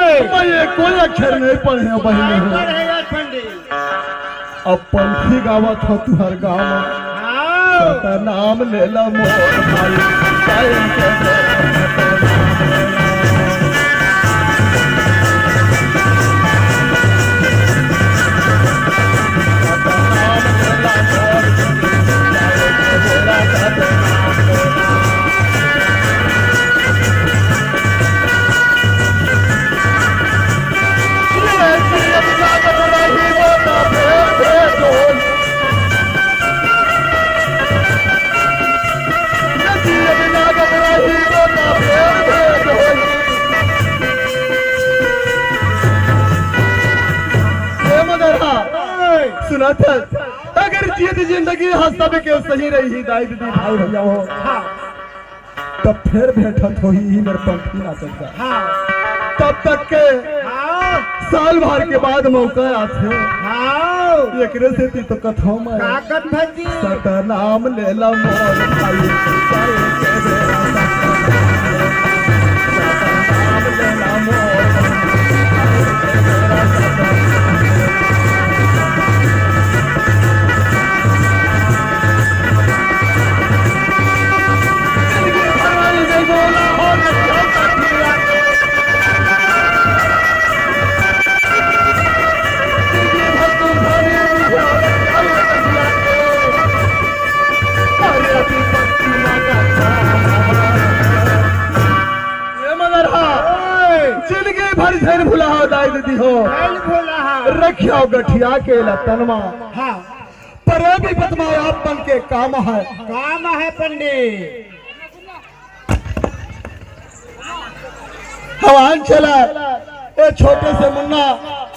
मैं ये कोई अक्षर नहीं पढ़े बहन अब पंथी गावत हो तुहर गाँव में नाम लेला मोर भाई सुना था अगर जीत जिंदगी हंसता भी क्यों सही रही हिदायत दी भाई भैया हो तब फिर बैठत हो ही मेरे पंथी ना चलता तब तक के साल भर के बाद मौका आथे एकरे से ती तो कथाओं में सटा नाम लेला मोर भाई नाम लेला मोर भुला दाई दीदी हो रखियो गठिया के लतनमा पर भी बदमाश बन के काम है पंडित हवान चला ए छोटे से मुन्ना